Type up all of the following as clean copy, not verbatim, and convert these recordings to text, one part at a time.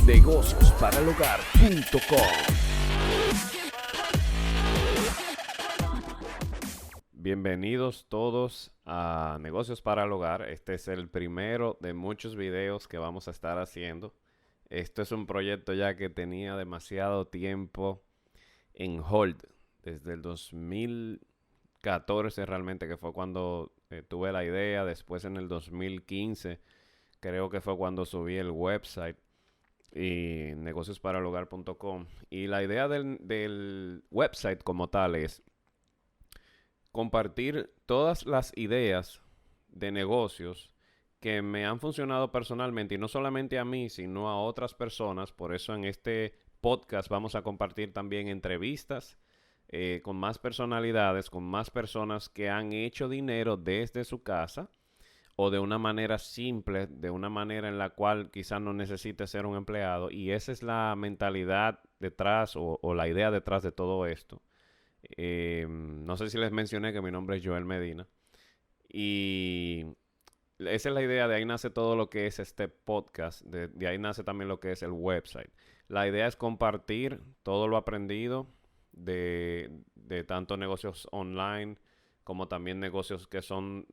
negociosparalhogar.com. Bienvenidos todos a Negocios para el Hogar. Este es el primero de muchos videos que vamos a estar haciendo. Esto es un proyecto ya que tenía demasiado tiempo en hold. Desde el 2014 realmente, que fue cuando tuve la idea. Después en el 2015 creo que fue cuando subí el website y negociosparalhogar.com. Y la idea del website como tal es compartir todas las ideas de negocios que me han funcionado personalmente, y no solamente a mí, sino a otras personas. Por eso en este podcast vamos a compartir también entrevistas con más personalidades, con más personas que han hecho dinero desde su casa o de una manera simple, de una manera en la cual quizás no necesite ser un empleado. Y esa es la mentalidad detrás o la idea detrás de todo esto. No sé si les mencioné que mi nombre es Joel Medina. Y esa es la idea. De ahí nace todo lo que es este podcast. De ahí nace también lo que es el website. La idea es compartir todo lo aprendido de tanto negocios online como también negocios que están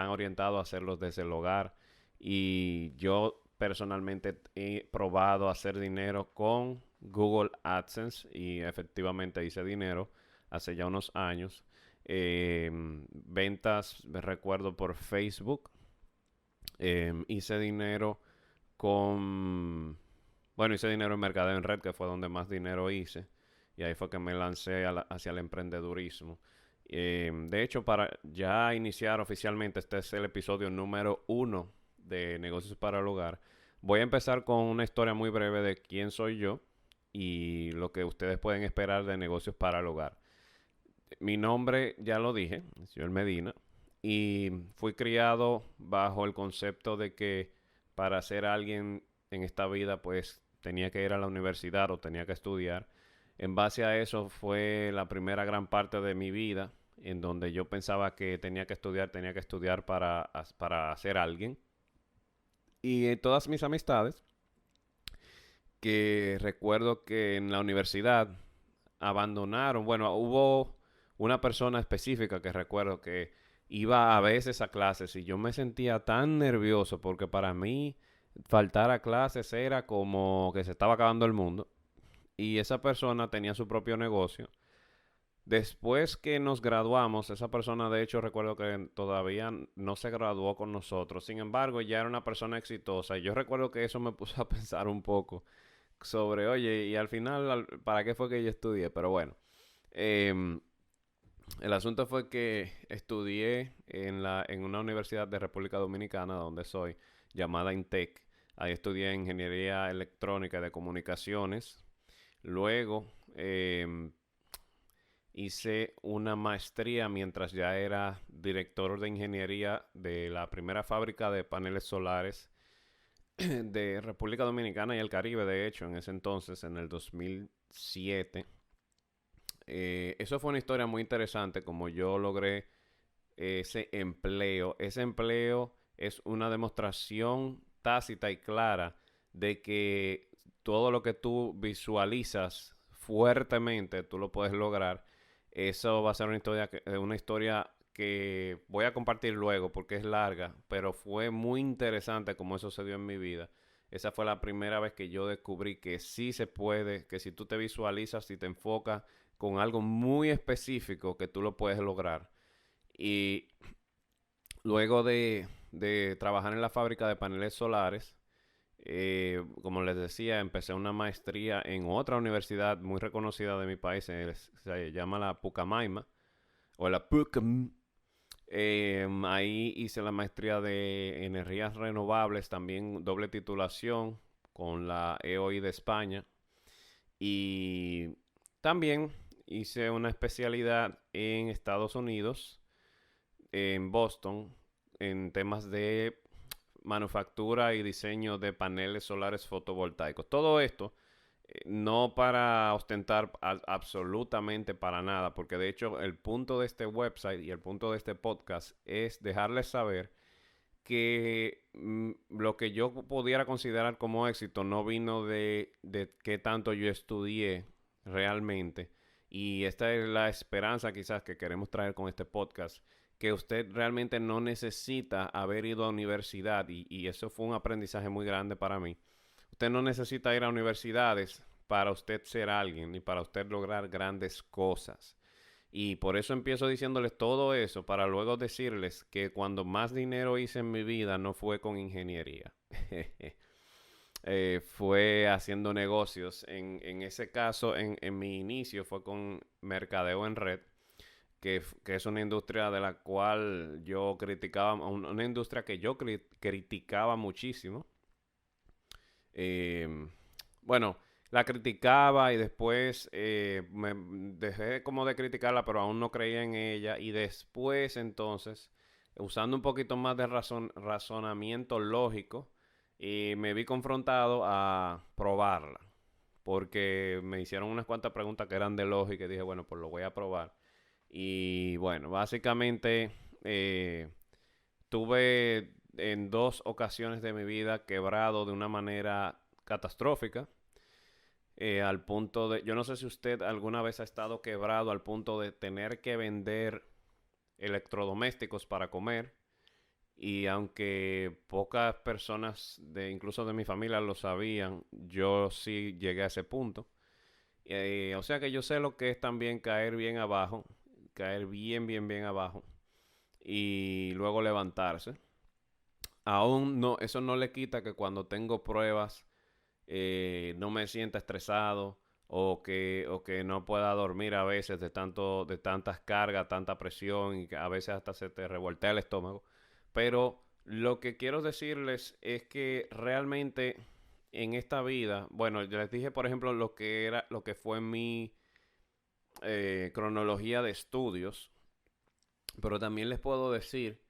orientados a hacerlos desde el hogar. Y yo personalmente he probado hacer dinero con Google AdSense y efectivamente hice dinero hace ya unos años. Ventas, me recuerdo, por Facebook. Hice dinero hice dinero en Mercadeo en Red, que fue donde más dinero hice. Y ahí fue que me lancé hacia el emprendedurismo. De hecho, para ya iniciar oficialmente, este es el episodio número 1 de Negocios para el Hogar. Voy a empezar con una historia muy breve de quién soy yo y lo que ustedes pueden esperar de Negocios para el Hogar. Mi nombre, ya lo dije, es Joel Medina, y fui criado bajo el concepto de que para ser alguien en esta vida, pues tenía que ir a la universidad o tenía que estudiar. En base a eso fue la primera gran parte de mi vida en donde yo pensaba que tenía que estudiar para ser alguien. Y todas mis amistades, que recuerdo que en la universidad abandonaron. Bueno, hubo una persona específica que recuerdo que iba a veces a clases y yo me sentía tan nervioso porque para mí faltar a clases era como que se estaba acabando el mundo. Y esa persona tenía su propio negocio. Después que nos graduamos, esa persona de hecho recuerdo que todavía no se graduó con nosotros. Sin embargo, ya era una persona exitosa. Y yo recuerdo que eso me puso a pensar un poco sobre, oye, y al final, ¿para qué fue que yo estudié? Pero bueno, em, el asunto fue que estudié en una universidad de República Dominicana, donde soy, llamada INTEC. Ahí estudié Ingeniería Electrónica y de Comunicaciones. Luego hice una maestría mientras ya era director de ingeniería de la primera fábrica de paneles solares de República Dominicana y el Caribe, de hecho, en ese entonces, en el 2007. Eso fue una historia muy interesante, como yo logré ese empleo. Ese empleo es una demostración tácita y clara de que todo lo que tú visualizas fuertemente, tú lo puedes lograr. Eso va a ser una historia que voy a compartir luego porque es larga, pero fue muy interesante como eso se dio en mi vida. Esa fue la primera vez que yo descubrí que sí se puede, que si tú te visualizas y te enfocas con algo muy específico, que tú lo puedes lograr. Y luego de trabajar en la fábrica de paneles solares, como les decía, empecé una maestría en otra universidad muy reconocida de mi país. Se llama la Pucamaima o la PUCAM. Ahí hice la maestría de energías renovables, también doble titulación con la EOI de España. Y también hice una especialidad en Estados Unidos, en Boston, en temas de manufactura y diseño de paneles solares fotovoltaicos. Todo esto no para ostentar absolutamente para nada, porque de hecho el punto de este website y el punto de este podcast es dejarles saber que lo que yo pudiera considerar como éxito no vino de qué tanto yo estudié realmente. Y esta es la esperanza quizás que queremos traer con este podcast, que usted realmente no necesita haber ido a universidad y eso fue un aprendizaje muy grande para mí. Usted no necesita ir a universidades para usted ser alguien ni para usted lograr grandes cosas. Y por eso empiezo diciéndoles todo eso para luego decirles que cuando más dinero hice en mi vida no fue con ingeniería. Fue haciendo negocios. En ese caso, en mi inicio fue con mercadeo en red, que es una industria de la cual yo criticaba, una industria que yo criticaba muchísimo. Eh, bueno, la criticaba y después me dejé como de criticarla, pero aún no creía en ella. Y después entonces, usando un poquito más de razonamiento lógico, me vi confrontado a probarla. Porque me hicieron unas cuantas preguntas que eran de lógica y dije, bueno, pues lo voy a probar. Y bueno, básicamente tuve en dos ocasiones de mi vida quebrado de una manera catastrófica, al punto de, yo no sé si usted alguna vez ha estado quebrado al punto de tener que vender electrodomésticos para comer. Y aunque pocas personas, incluso de mi familia, lo sabían, yo sí llegué a ese punto. O sea que yo sé lo que es también caer bien abajo, caer bien, bien, bien abajo y luego levantarse. Aún no, eso no le quita que cuando tengo pruebas no me sienta estresado o que no pueda dormir a veces de tantas cargas, tanta presión y que a veces hasta se te revoltea el estómago. Pero lo que quiero decirles es que realmente en esta vida, bueno, yo les dije por ejemplo lo que fue mi cronología de estudios, pero también les puedo decir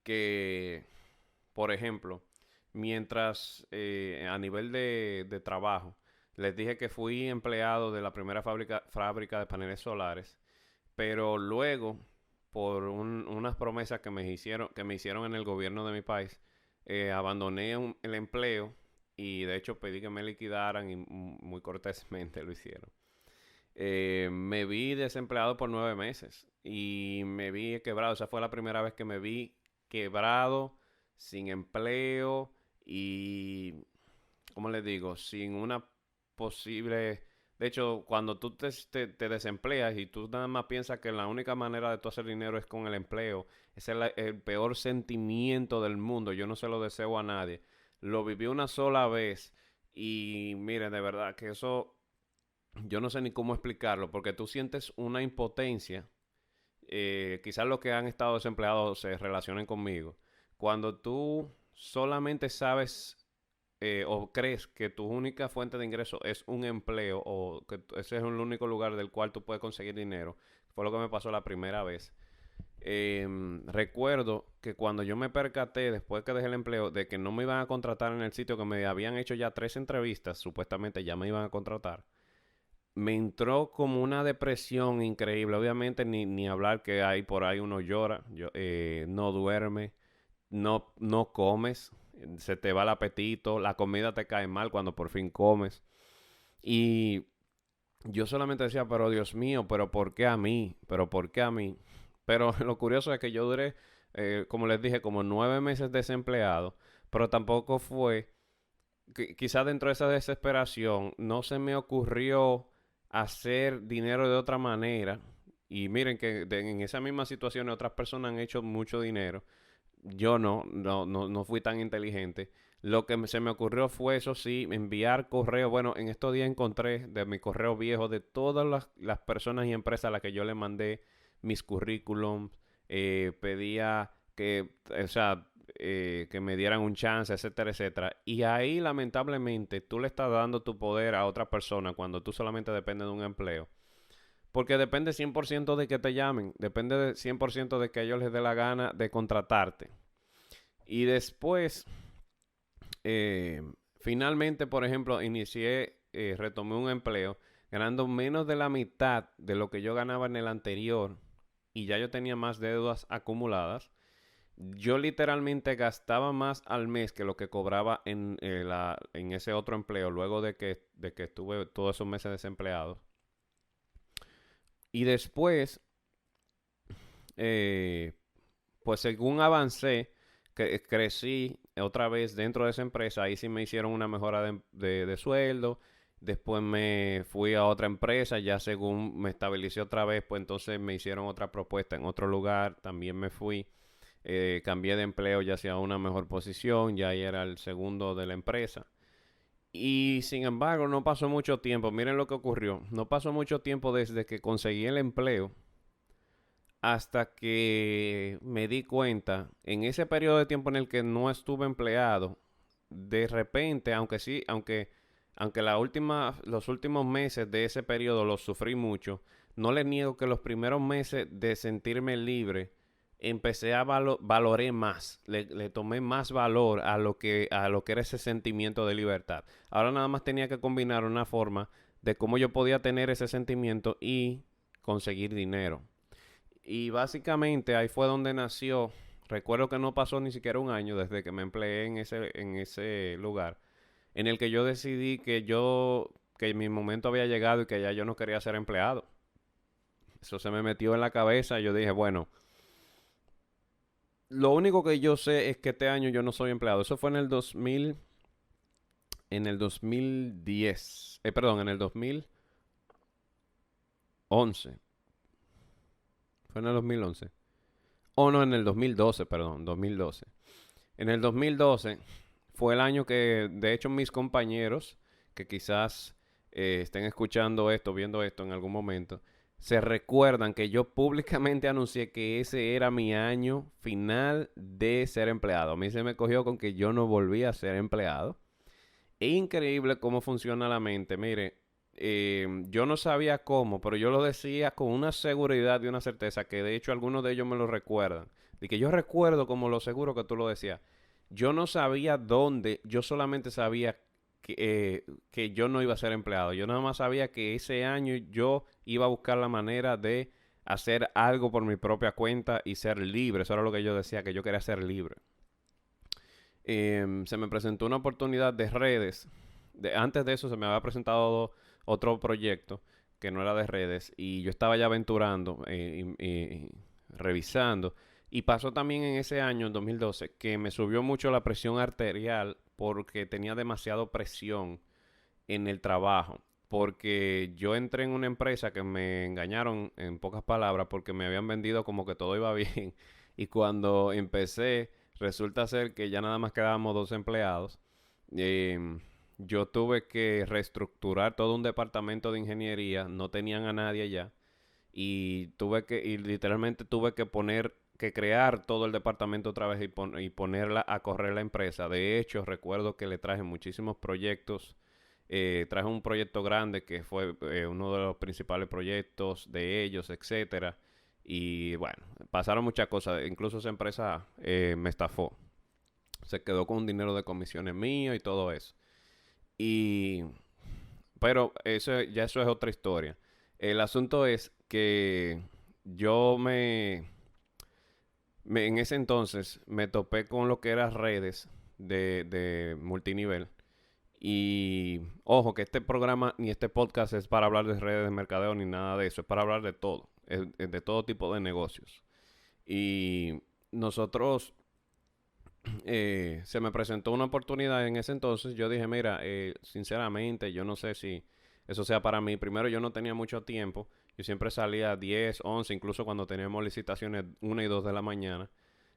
que, por ejemplo, mientras a nivel de trabajo, les dije que fui empleado de la primera fábrica de paneles solares, pero luego, por unas promesas que me hicieron en el gobierno de mi país, abandoné el empleo y de hecho pedí que me liquidaran y muy cortésmente lo hicieron. Me vi desempleado por 9 meses y me vi quebrado. Esa fue la primera vez que me vi quebrado, sin empleo y, ¿cómo les digo? Sin una posible... De hecho, cuando tú te desempleas y tú nada más piensas que la única manera de tú hacer dinero es con el empleo, ese es el peor sentimiento del mundo. Yo no se lo deseo a nadie. Lo viví una sola vez y miren, de verdad que eso yo no sé ni cómo explicarlo, porque tú sientes una impotencia. Quizás los que han estado desempleados se relacionen conmigo. Cuando tú solamente sabes o crees que tu única fuente de ingreso es un empleo o que ese es el único lugar del cual tú puedes conseguir dinero, fue lo que me pasó la primera vez. Recuerdo que cuando yo me percaté, después que dejé el empleo, de que no me iban a contratar en el sitio que me habían hecho ya 3 entrevistas, supuestamente ya me iban a contratar, me entró como una depresión increíble. Obviamente ni hablar que hay por ahí uno llora, no duerme, no comes, se te va el apetito, la comida te cae mal cuando por fin comes. Y yo solamente decía, pero Dios mío, pero ¿por qué a mí? ¿Pero por qué a mí? Pero lo curioso es que yo duré, como les dije, como 9 meses desempleado, pero tampoco fue quizás dentro de esa desesperación no se me ocurrió hacer dinero de otra manera. Y miren que en esa misma situación otras personas han hecho mucho dinero. Yo no fui tan inteligente. Lo que se me ocurrió fue, eso sí, enviar correo. Bueno, en estos días encontré de mi correo viejo de todas las personas y empresas a las que yo le mandé mis currículums. Pedía que, o sea, que me dieran un chance, etcétera, etcétera. Y ahí, lamentablemente, tú le estás dando tu poder a otra persona cuando tú solamente dependes de un empleo. Porque depende 100% de que te llamen, depende de 100% de que a ellos les dé la gana de contratarte. Y después, finalmente, por ejemplo, retomé un empleo ganando menos de la mitad de lo que yo ganaba en el anterior y ya yo tenía más deudas acumuladas. Yo literalmente gastaba más al mes que lo que cobraba en ese otro empleo, luego de que estuve todos esos meses desempleado. Y después, eh, pues según avancé, que crecí otra vez dentro de esa empresa, ahí sí me hicieron una mejora de sueldo. Después me fui a otra empresa, ya según me estabilicé otra vez, pues entonces me hicieron otra propuesta en otro lugar, también me fui, cambié de empleo ya hacia una mejor posición, ya ahí era el segundo de la empresa. Y sin embargo, no pasó mucho tiempo, miren lo que ocurrió, no pasó mucho tiempo desde que conseguí el empleo hasta que me di cuenta, en ese periodo de tiempo en el que no estuve empleado, de repente, aunque los últimos meses de ese periodo los sufrí mucho, no les niego que los primeros meses de sentirme libre, empecé a valoré más, le tomé más valor a lo que era ese sentimiento de libertad. Ahora nada más tenía que combinar una forma de cómo yo podía tener ese sentimiento y conseguir dinero. Y básicamente ahí fue donde nació. Recuerdo que no pasó ni siquiera un año desde que me empleé en ese lugar, en el que yo decidí que mi momento había llegado y que ya yo no quería ser empleado. Eso se me metió en la cabeza y yo dije, bueno, lo único que yo sé es que este año yo no soy empleado. Eso fue en el 2010, perdón, en el 2011. Fue en el 2011. O no, en el 2012, perdón, 2012. En el 2012 fue el año que, de hecho, mis compañeros, que quizás estén escuchando esto, viendo esto en algún momento, se recuerdan que yo públicamente anuncié que ese era mi año final de ser empleado. A mí se me cogió con que yo no volvía a ser empleado. Es increíble cómo funciona la mente. Mire, yo no sabía cómo, pero yo lo decía con una seguridad y una certeza que de hecho algunos de ellos me lo recuerdan. De que yo recuerdo como lo seguro que tú lo decías. Yo no sabía dónde, yo solamente sabía que yo no iba a ser empleado. Yo nada más sabía que ese año yo iba a buscar la manera de hacer algo por mi propia cuenta y ser libre. Eso era lo que yo decía, que yo quería ser libre. Se me presentó una oportunidad de redes. Antes de eso se me había presentado otro proyecto que no era de redes y yo estaba ya aventurando y revisando. Y pasó también en ese año, en 2012, que me subió mucho la presión arterial porque tenía demasiada presión en el trabajo. Porque yo entré en una empresa que me engañaron en pocas palabras porque me habían vendido como que todo iba bien. Y cuando empecé, resulta ser que ya nada más quedábamos dos empleados. Em, yo tuve que reestructurar todo un departamento de ingeniería, no tenían a nadie ya. Y literalmente tuve que crear todo el departamento otra vez y ponerla a correr la empresa. De hecho, recuerdo que le traje muchísimos proyectos. Traje un proyecto grande que fue uno de los principales proyectos de ellos, etcétera. Y bueno, pasaron muchas cosas. Incluso esa empresa me estafó. Se quedó con un dinero de comisiones mío y todo eso. Y, pero eso es otra historia. El asunto es que yo en ese entonces me topé con lo que eran redes de multinivel. Y ojo, que este programa ni este podcast es para hablar de redes de mercadeo ni nada de eso, es para hablar de todo, es de todo tipo de negocios. Y nosotros, se me presentó una oportunidad en ese entonces, yo dije, mira, sinceramente, yo no sé si eso sea para mí. Primero, yo no tenía mucho tiempo, yo siempre salía a 10, 11, incluso cuando teníamos licitaciones 1 y 2 de la mañana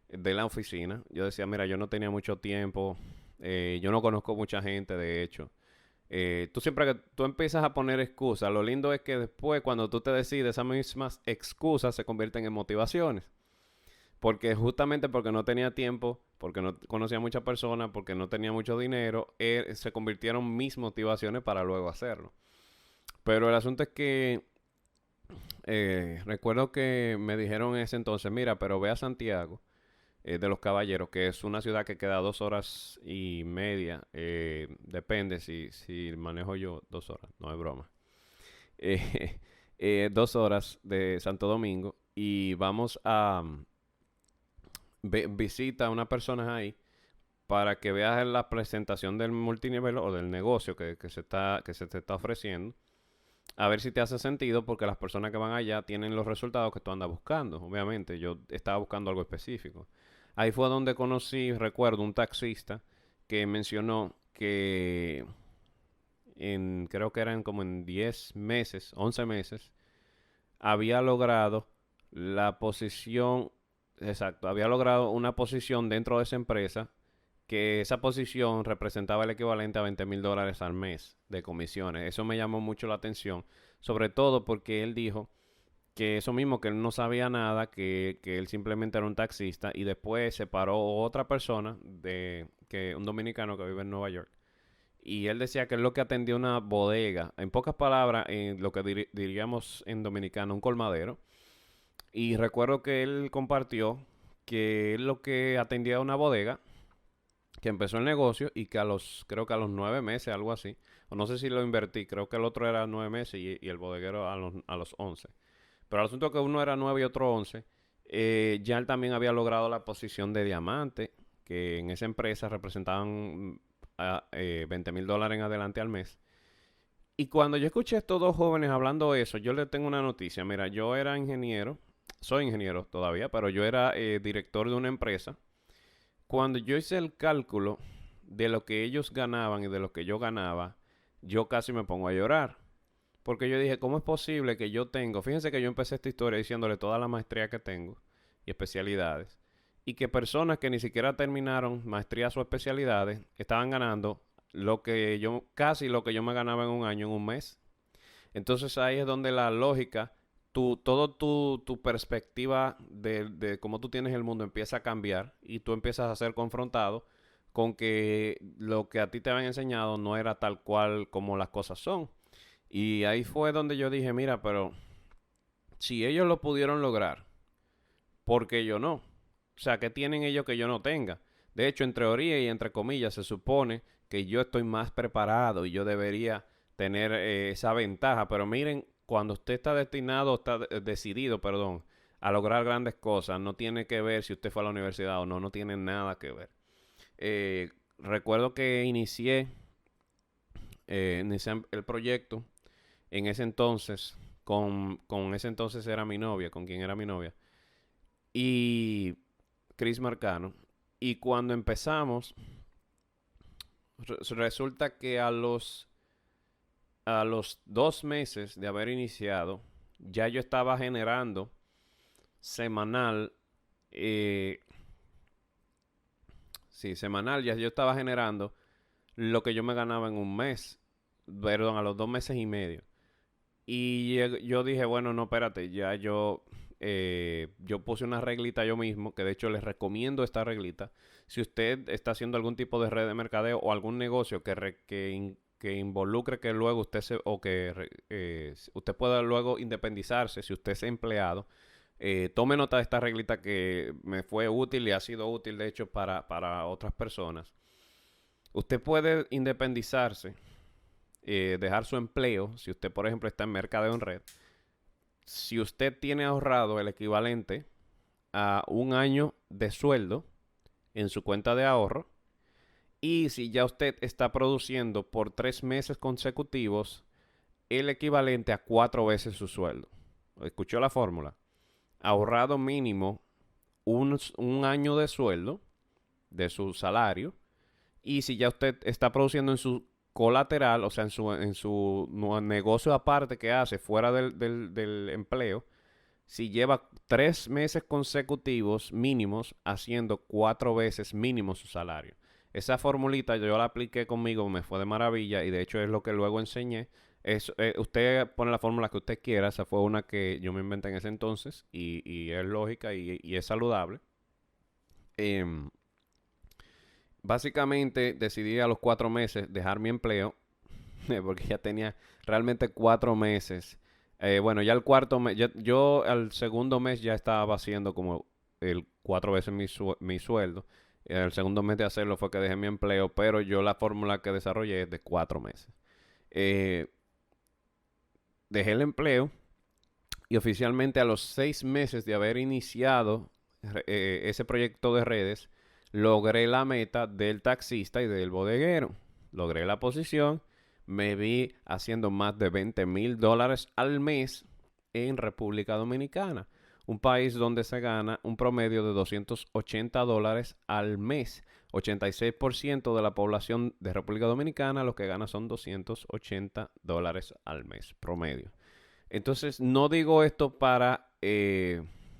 de la oficina. Yo decía, mira, yo no tenía mucho tiempo, yo no conozco mucha gente, de hecho. Tú siempre que tú empiezas a poner excusas, lo lindo es que después cuando tú te decides, esas mismas excusas se convierten en motivaciones. Porque justamente porque no tenía tiempo, porque no conocía a muchas personas, porque no tenía mucho dinero, se convirtieron mis motivaciones para luego hacerlo. Pero el asunto es que recuerdo que me dijeron en ese entonces, mira, pero ve a Santiago de los Caballeros, que es una ciudad que queda 2 horas y media. Depende si manejo yo 2 horas, no es broma. Eh, 2 horas de Santo Domingo y visita a una persona ahí para que veas la presentación del multinivel o del negocio que se te está ofreciendo. A ver si te hace sentido porque las personas que van allá tienen los resultados que tú andas buscando. Obviamente, yo estaba buscando algo específico. Ahí fue donde conocí, recuerdo, un taxista que mencionó que creo que eran como en 10 meses, 11 meses, había logrado la posición, exacto, había logrado una posición dentro de esa empresa que esa posición representaba el equivalente a $20,000 al mes de comisiones. Eso me llamó mucho la atención, sobre todo porque él dijo que eso mismo, que él no sabía nada, que él simplemente era un taxista y después se paró otra persona, un dominicano que vive en Nueva York. Y él decía que es lo que atendía una bodega, en pocas palabras, en lo que diríamos en dominicano, un colmadero. Y recuerdo que él compartió que él lo que atendía una bodega, que empezó el negocio y que creo que a los 9 meses, algo así, o no sé si lo invertí, creo que el otro era 9 meses y el bodeguero a los 11. Pero el asunto es que uno era 9 y otro 11, ya él también había logrado la posición de diamante, que en esa empresa representaban $20,000 en adelante al mes. Y cuando yo escuché a estos dos jóvenes hablando eso, yo les tengo una noticia. Mira, yo era ingeniero, soy ingeniero todavía, pero yo era director de una empresa. Cuando yo hice el cálculo de lo que ellos ganaban y de lo que yo ganaba, yo casi me pongo a llorar. Porque yo dije, ¿cómo es posible que yo tengo? Fíjense que yo empecé esta historia diciéndole toda la maestría que tengo y especialidades. Y que personas que ni siquiera terminaron maestrías o especialidades estaban ganando casi lo que yo me ganaba en un año, en un mes. Entonces ahí es donde la lógica, todo tu perspectiva de cómo tú tienes el mundo empieza a cambiar y tú empiezas a ser confrontado con que lo que a ti te habían enseñado no era tal cual como las cosas son. Y ahí fue donde yo dije, mira, pero si ellos lo pudieron lograr, ¿por qué yo no? O sea, ¿qué tienen ellos que yo no tenga? De hecho, en teoría y entre comillas, se supone que yo estoy más preparado y yo debería tener esa ventaja. Pero miren, cuando usted está decidido, perdón, a lograr grandes cosas, no tiene que ver si usted fue a la universidad o no, no tiene nada que ver. Recuerdo que inicié el proyecto en ese entonces, con ese entonces era mi novia, con quien era mi novia, y Chris Marcano. Y cuando empezamos, resulta que a los 2 meses de haber iniciado, ya yo estaba generando semanal, eh, sí, semanal, ya yo estaba generando lo que yo me ganaba en un mes, perdón, a los 2 meses y medio. Y yo dije, bueno, no, espérate, ya yo puse una reglita yo mismo, que de hecho les recomiendo esta reglita. Si usted está haciendo algún tipo de red de mercadeo o algún negocio que involucre que luego usted pueda luego independizarse, si usted es empleado, tome nota de esta reglita que me fue útil y ha sido útil, de hecho, para otras personas. Usted puede independizarse, dejar su empleo, si usted, por ejemplo, está en mercadeo en red, si usted tiene ahorrado el equivalente a un año de sueldo en su cuenta de ahorro y si ya usted está produciendo por 3 meses consecutivos el equivalente a 4 veces su sueldo. ¿Escuchó la fórmula? Ahorrado mínimo un año de sueldo de su salario y si ya usted está produciendo en su colateral, o sea, en su negocio aparte que hace fuera del empleo, si lleva 3 meses consecutivos mínimos haciendo 4 veces mínimo su salario. Esa formulita yo la apliqué conmigo, me fue de maravilla y de hecho es lo que luego enseñé. Usted pone la fórmula que usted quiera, esa fue una que yo me inventé en ese entonces y es lógica y es saludable. Em, Básicamente decidí a los 4 meses dejar mi empleo porque ya tenía realmente 4 meses. Bueno, ya el cuarto mes, yo al segundo mes ya estaba haciendo como el 4 veces mi sueldo. El segundo mes de hacerlo fue que dejé mi empleo, pero yo la fórmula que desarrollé es de 4 meses. Eh, Dejé el empleo y oficialmente a los 6 meses de haber iniciado ese proyecto de redes, logré la meta del taxista y del bodeguero. Logré la posición, me vi haciendo más de $20,000 al mes en República Dominicana, un país donde se gana un promedio de $280 al mes. 86% de la población de República Dominicana lo que gana son $280 al mes promedio. Entonces, no digo esto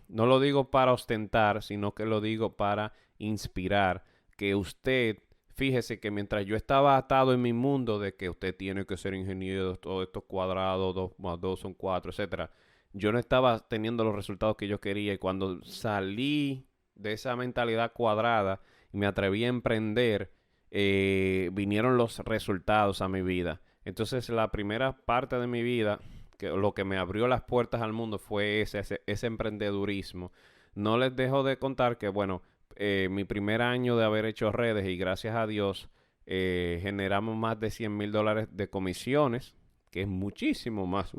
no lo digo para ostentar, sino que lo digo para inspirar que usted, fíjese que mientras yo estaba atado en mi mundo de que usted tiene que ser ingeniero, todo esto cuadrado, 2 más 2 son 4, etcétera, yo no estaba teniendo los resultados que yo quería y cuando salí de esa mentalidad cuadrada y me atreví a emprender, vinieron los resultados a mi vida. Entonces, la primera parte de mi vida que lo que me abrió las puertas al mundo fue ese emprendedurismo. No les dejo de contar que, bueno, mi primer año de haber hecho redes y gracias a Dios generamos más de $100,000 de comisiones, que es muchísimo más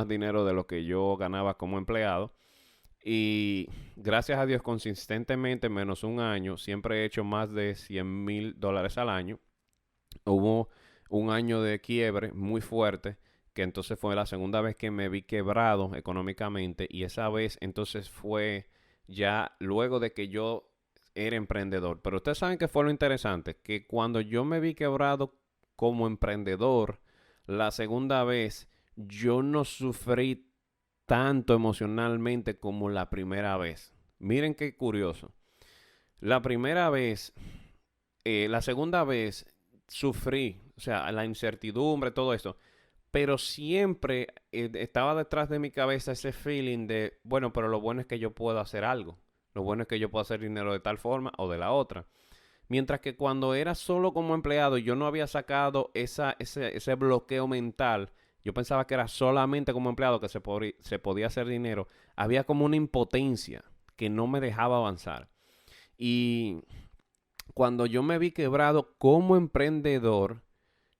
dinero de lo que yo ganaba como empleado. Y gracias a Dios consistentemente, menos un año, siempre he hecho más de $100,000 al año. Hubo un año de quiebre muy fuerte, que entonces fue la segunda vez que me vi quebrado económicamente y esa vez entonces fue ya luego de que yo era emprendedor. Pero ustedes saben que fue lo interesante, que cuando yo me vi quebrado como emprendedor, la segunda vez yo no sufrí tanto emocionalmente como la primera vez. Miren qué curioso. La primera vez, la segunda vez sufrí, o sea, la incertidumbre, todo esto. Pero siempre estaba detrás de mi cabeza ese feeling de, bueno, pero lo bueno es que yo puedo hacer algo. Lo bueno es que yo puedo hacer dinero de tal forma o de la otra. Mientras que cuando era solo como empleado y yo no había sacado ese bloqueo mental, yo pensaba que era solamente como empleado que se podía hacer dinero. Había como una impotencia que no me dejaba avanzar. Y cuando yo me vi quebrado como emprendedor,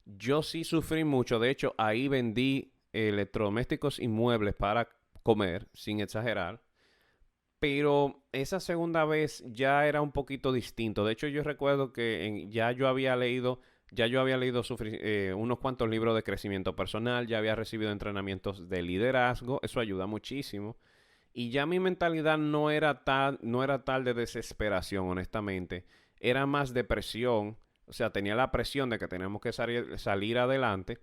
yo sí sufrí mucho. De hecho, ahí vendí electrodomésticos y muebles para comer, sin exagerar. Pero esa segunda vez ya era un poquito distinto. De hecho, yo recuerdo que ya yo había leído unos cuantos libros de crecimiento personal, ya había recibido entrenamientos de liderazgo, eso ayuda muchísimo. Y ya mi mentalidad no era tal de desesperación, honestamente. Era más depresión. O sea, tenía la presión de que teníamos que salir adelante.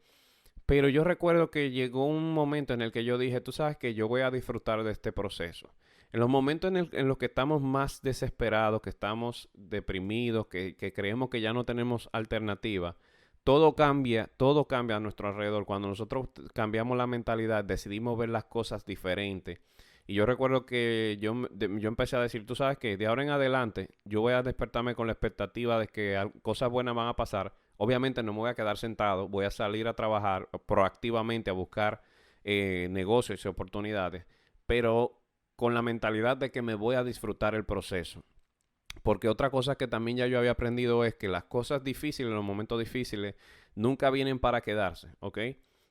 Pero yo recuerdo que llegó un momento en el que yo dije, tú sabes que yo voy a disfrutar de este proceso. En los momentos en los que estamos más desesperados, que estamos deprimidos, que creemos que ya no tenemos alternativa, todo cambia a nuestro alrededor. Cuando nosotros cambiamos la mentalidad, decidimos ver las cosas diferentes. Y yo recuerdo que yo empecé a decir, tú sabes que de ahora en adelante yo voy a despertarme con la expectativa de que cosas buenas van a pasar. Obviamente no me voy a quedar sentado, voy a salir a trabajar proactivamente a buscar negocios y oportunidades, pero con la mentalidad de que me voy a disfrutar el proceso. Porque otra cosa que también ya yo había aprendido es que las cosas difíciles, los momentos difíciles, nunca vienen para quedarse, ¿ok?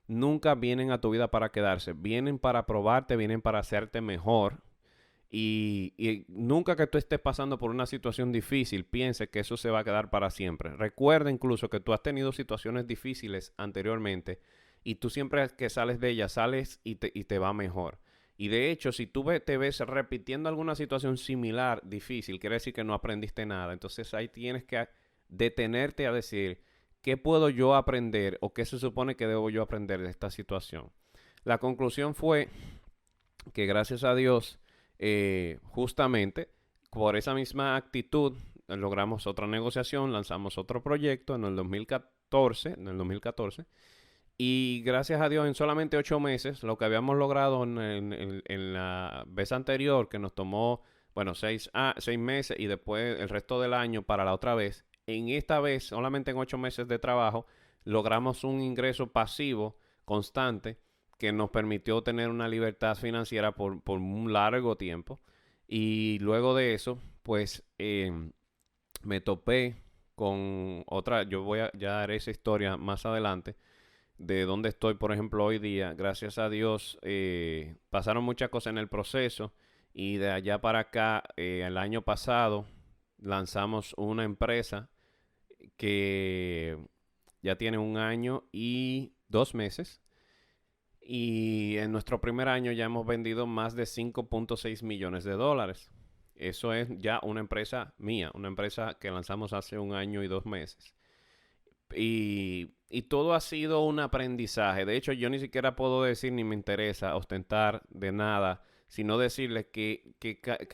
Nunca vienen a tu vida para quedarse. Vienen para probarte, vienen para hacerte mejor. Y nunca que tú estés pasando por una situación difícil, piense que eso se va a quedar para siempre. Recuerda incluso que tú has tenido situaciones difíciles anteriormente y tú siempre que sales de ellas, sales y te va mejor. Y de hecho, si tú te ves repitiendo alguna situación similar, difícil, quiere decir que no aprendiste nada. Entonces ahí tienes que detenerte a decir, ¿qué puedo yo aprender o qué se supone que debo yo aprender de esta situación? La conclusión fue que gracias a Dios, justamente por esa misma actitud, logramos otra negociación, lanzamos otro proyecto en el 2014. Y gracias a Dios, en solamente 8 meses, lo que habíamos logrado en la vez anterior, que nos tomó, bueno, 6 meses y después el resto del año para la otra vez, en esta vez, solamente en 8 meses de trabajo, logramos un ingreso pasivo constante que nos permitió tener una libertad financiera por un largo tiempo. Y luego de eso, pues me topé con otra, ya daré esa historia más adelante de dónde estoy, por ejemplo, hoy día. Gracias a Dios, pasaron muchas cosas en el proceso Y de allá para acá, el año pasado, lanzamos una empresa que ya tiene 1 año y 2 meses. Y en nuestro primer año ya hemos vendido más de 5.6 millones de dólares. Eso es ya una empresa mía, una empresa que lanzamos hace 1 año y 2 meses. Y todo ha sido un aprendizaje. De hecho, yo ni siquiera puedo decir ni me interesa ostentar de nada, sino decirles que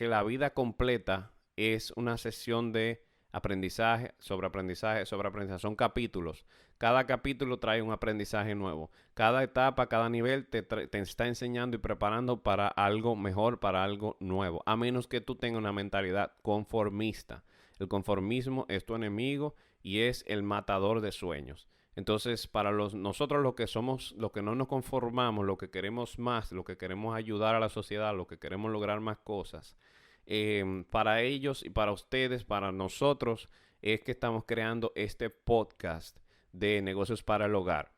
la vida completa es una sesión de aprendizaje, sobre aprendizaje, sobre aprendizaje. Son capítulos. Cada capítulo trae un aprendizaje nuevo. Cada etapa, cada nivel te está enseñando y preparando para algo mejor, para algo nuevo. A menos que tú tengas una mentalidad conformista. El conformismo es tu enemigo y es el matador de sueños. Entonces, para nosotros los que somos, los que no nos conformamos, lo que queremos más, lo que queremos ayudar a la sociedad, lo que queremos lograr más cosas, para ellos y para ustedes, para nosotros, es que estamos creando este podcast de negocios para el hogar.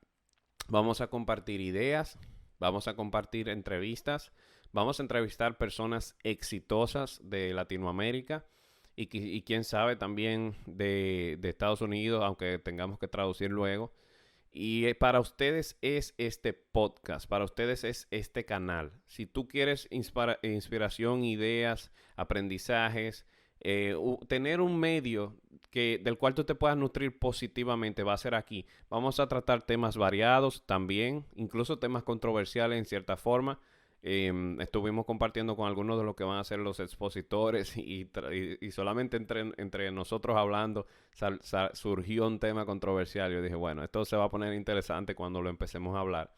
Vamos a compartir ideas, vamos a compartir entrevistas, vamos a entrevistar personas exitosas de Latinoamérica y quién sabe también de Estados Unidos, aunque tengamos que traducir luego. Y para ustedes es este podcast, para ustedes es este canal. Si tú quieres inspiración, ideas, aprendizajes, tener un medio del cual tú te puedas nutrir positivamente, va a ser aquí. Vamos a tratar temas variados también, incluso temas controversiales en cierta forma. Estuvimos compartiendo con algunos de los que van a ser los expositores y solamente entre nosotros hablando surgió un tema controversial. Yo dije, bueno, esto se va a poner interesante cuando lo empecemos a hablar.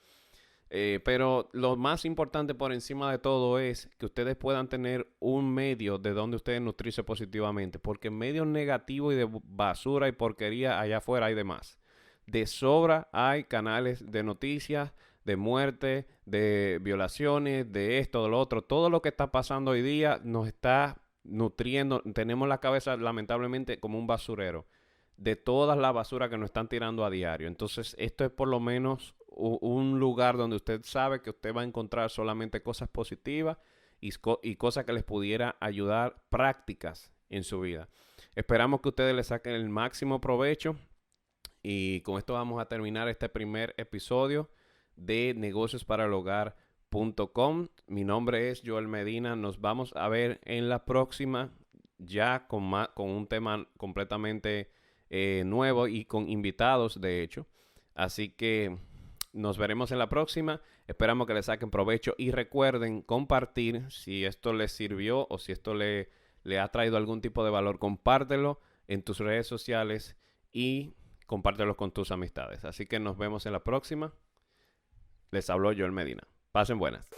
Pero lo más importante por encima de todo es que ustedes puedan tener un medio de donde ustedes nutrirse positivamente, porque en medios negativos y de basura y porquería allá afuera hay de más. De sobra hay canales de noticias, de muerte, de violaciones, de esto, de lo otro. Todo lo que está pasando hoy día nos está nutriendo. Tenemos la cabeza lamentablemente como un basurero de todas las basuras que nos están tirando a diario. Entonces esto es por lo menos un lugar donde usted sabe que usted va a encontrar solamente cosas positivas y cosas que les pudiera ayudar prácticas en su vida. Esperamos que ustedes le saquen el máximo provecho y con esto vamos a terminar este primer episodio de negociosparalhogar.com. Mi nombre es Joel Medina. Nos vamos a ver en la próxima ya con un tema completamente nuevo y con invitados, de hecho. Así que nos veremos en la próxima. Esperamos que le saquen provecho y recuerden compartir si esto les sirvió o si esto le ha traído algún tipo de valor. Compártelo en tus redes sociales y compártelo con tus amistades. Así que nos vemos en la próxima. Les habló Joel Medina. Pasen buenas.